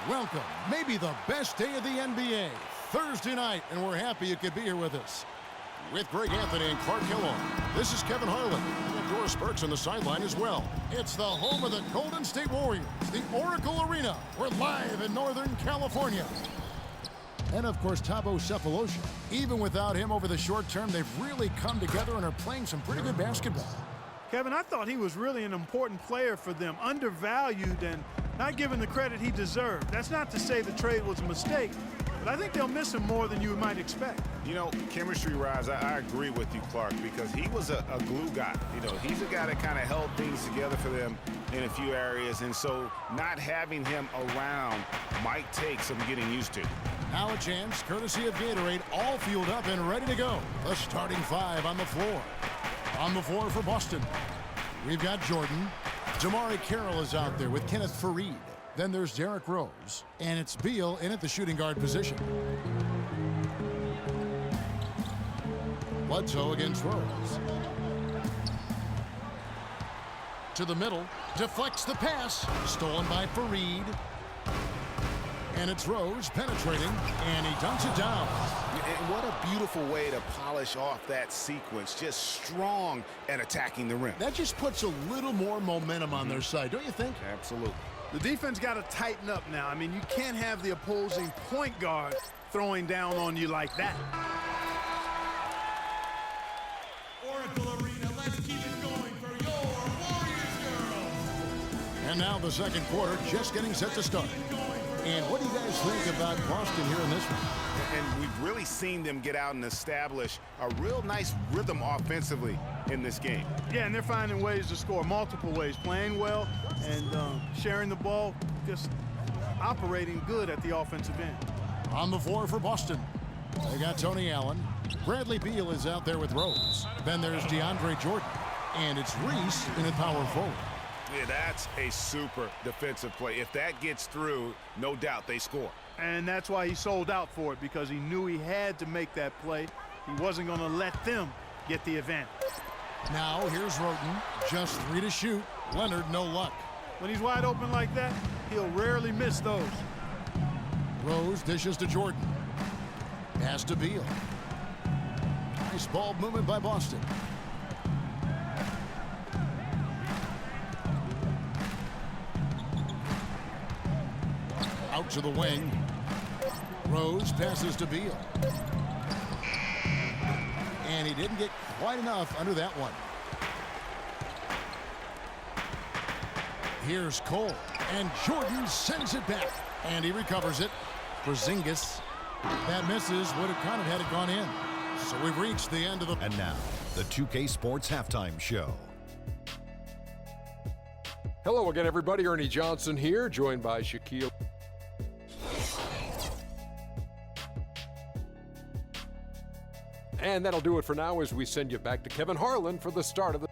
Welcome, maybe the best day of the NBA, Thursday night, and we're happy you could be here with us. With Greg Anthony and Clark Kellogg, this is Kevin Harlan, and Doris Burks on the sideline as well. It's the home of the Golden State Warriors, the Oracle Arena. We're live in Northern California. And, of course, Thabo Sefolosha. Even without him over the short term, they've really come together and are playing some pretty good basketball. Kevin, I thought he was really an important player for them, undervalued and not given the credit he deserved. That's not to say the trade was a mistake, but I think they'll miss him more than you might expect. You know, chemistry-wise, I agree with you, Clark, because he was a glue guy. You know, he's a guy that kind of held things together for them in a few areas, and so not having him around might take some getting used to. Now a chance, courtesy of Gatorade, all fueled up and ready to go. The starting five on the floor. On the floor for Boston, we've got Jordan. Jamari Carroll is out there with Kenneth Faried. Then there's Derrick Rose. And it's Beal in at the shooting guard position. Bledsoe against Rose. To the middle. Deflects the pass. Stolen by Faried. And it's Rose penetrating. And he dunks it down. And what a beautiful way to polish off that sequence. Just strong at attacking the rim. That just puts a little more momentum on their side, don't you think? Absolutely. The defense got to tighten up now. I mean, you can't have the opposing point guard throwing down on you like that. Oracle Arena, let's keep it going for your Warriors, girls. And now the second quarter just getting set to start. And what do you guys think about Boston here in this one? And we've really seen them get out and establish a real nice rhythm offensively in this game. Yeah, and they're finding ways to score, multiple ways, playing well and sharing the ball, just operating good at the offensive end. On the floor for Boston, they got Tony Allen. Bradley Beal is out there with Rose. Then there's DeAndre Jordan. And it's Reese in at power forward. Yeah, that's a super defensive play. If that gets through, no doubt they score. And that's why he sold out for it, because he knew he had to make that play. He wasn't going to let them get the advantage. Now here's Roten, just 3 to shoot. Leonard, no luck. When he's wide open like that, he'll rarely miss those. Rose dishes to Jordan. Pass to Beal. Nice ball movement by Boston. Out to the wing. Rose passes to Beal. And he didn't get quite enough under that one. Here's Cole. And Jordan sends it back. And he recovers it. Porzingis. That misses. Would have kind of had it gone in. So we've reached the end of the... And now, the 2K Sports Halftime Show. Hello again, everybody. Ernie Johnson here, joined by Shaquille. And that'll do it for now as we send you back to Kevin Harlan for the start of the...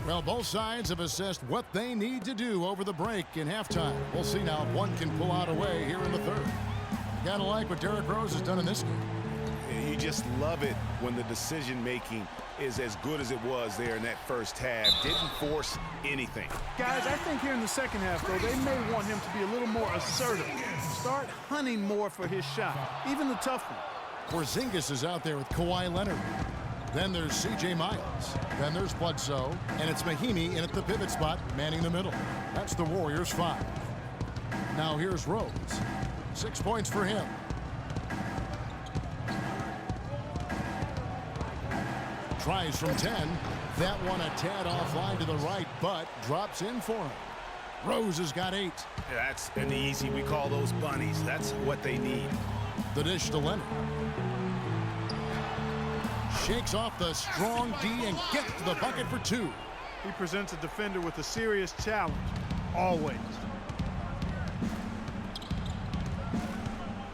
Well, both sides have assessed what they need to do over the break in halftime. We'll see now if one can pull out away here in the third. Gotta like what Derrick Rose has done in this game. You just love it when the decision-making is as good as it was there in that first half. Didn't force anything. Guys, I think here in the second half, though, they may want him to be a little more assertive. Start hunting more for his shot, even the tough one. Porzingis is out there with Kawhi Leonard. Then there's C.J. Miles. Then there's Bledsoe. And it's Mahimi in at the pivot spot, manning the middle. That's the Warriors' 5. Now here's Rose. 6 points for him. Tries from 10. That one a tad offline to the right, but drops in for him. Rose has got 8. That's an easy. We call those bunnies. That's what they need. The dish to Leonard. Shakes off the strong D and gets to the bucket for 2. He presents a defender with a serious challenge, always.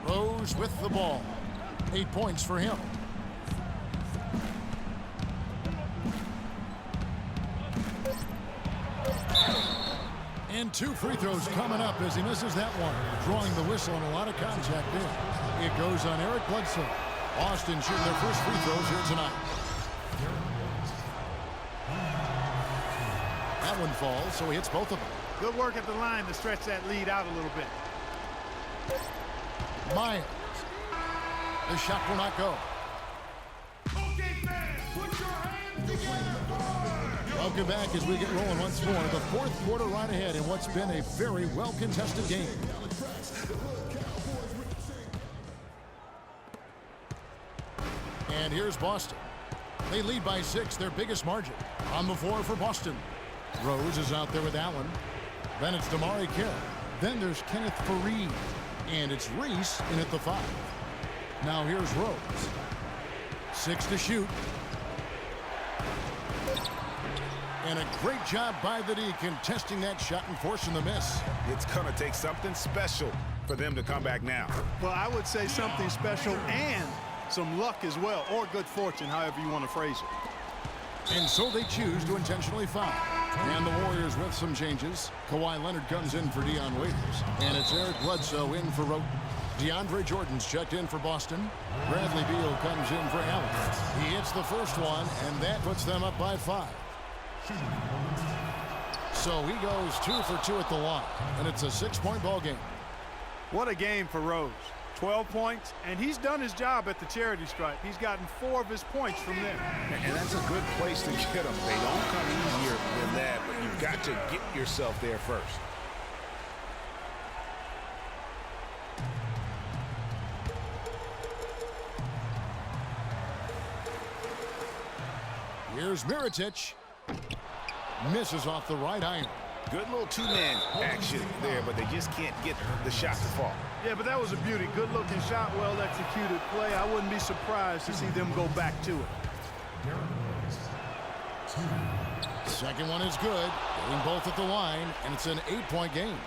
Rose with the ball. 8 points for him. And 2 free throws coming up as he misses that one. Drawing the whistle and a lot of contact there. It goes on Eric Bledsoe. Boston shooting their first free throws here tonight. That one falls, so he hits both of them. Good work at the line to stretch that lead out a little bit. Myers. The shot will not go. Okay, fans, put your hands together for Welcome back as we get rolling once more. The fourth quarter right ahead in what's been a very well-contested game. And here's Boston. They lead by 6, their biggest margin. On the floor for Boston. Rose is out there with Allen. Then it's Damari Carroll. Then there's Kenneth Faried. And it's Reese in at the 5. Now here's Rose. 6 to shoot. And a great job by the D contesting that shot and forcing the miss. It's going to take something special for them to come back now. Well, I would say something special and some luck as well, or good fortune, however you want to phrase it. And so they choose to intentionally foul. And the Warriors with some changes. Kawhi Leonard comes in for Dion Waiters. And it's Eric Bledsoe in for Roten. DeAndre Jordan's checked in for Boston. Bradley Beal comes in for Allen. He hits the first one, and that puts them up by 5. So he goes 2 for 2 at the line, and it's a 6-point ball game. What a game for Rose. 12 points, and he's done his job at the charity stripe. He's gotten 4 of his points from there. And that's a good place to get them. They don't come easier than that, but you've got to get yourself there first. Here's Mirotic. Misses off the right iron. Good little two-man action there, but they just can't get the shot to fall. Yeah, but that was a beauty. Good-looking shot, well-executed play. I wouldn't be surprised to see them go back to it. Second one is good. Getting both at the line, and it's an 8-point game.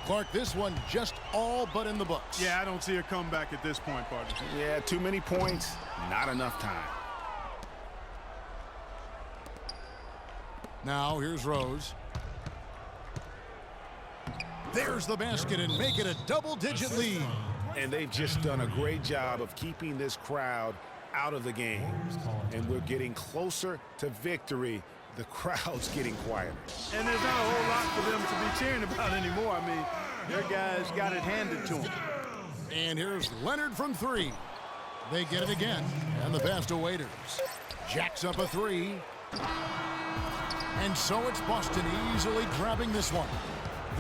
Clark, this one just all but in the books. Yeah, I don't see a comeback at this point, partner. Yeah, too many points, not enough time. Now here's Rose. There's the basket and make it a double-digit lead. And they've just done a great job of keeping this crowd out of the game. And we're getting closer to victory. The crowd's getting quieter. And there's not a whole lot for them to be cheering about anymore. I mean, their guys got it handed to them. And here's Leonard from 3. They get it again. And the pass to Waiters. Jacks up a 3. And so it's Boston easily grabbing this one.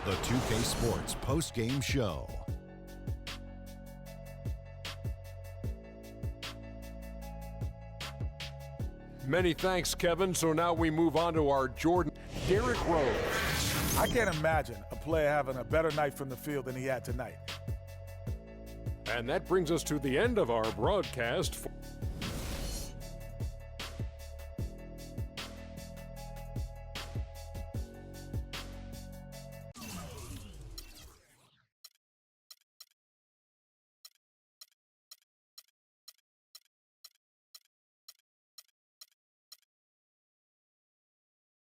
The 2K Sports post-game show. Many thanks, Kevin. So now we move on to our Jordan. Derrick Rose. I can't imagine a player having a better night from the field than he had tonight. And that brings us to the end of our broadcast.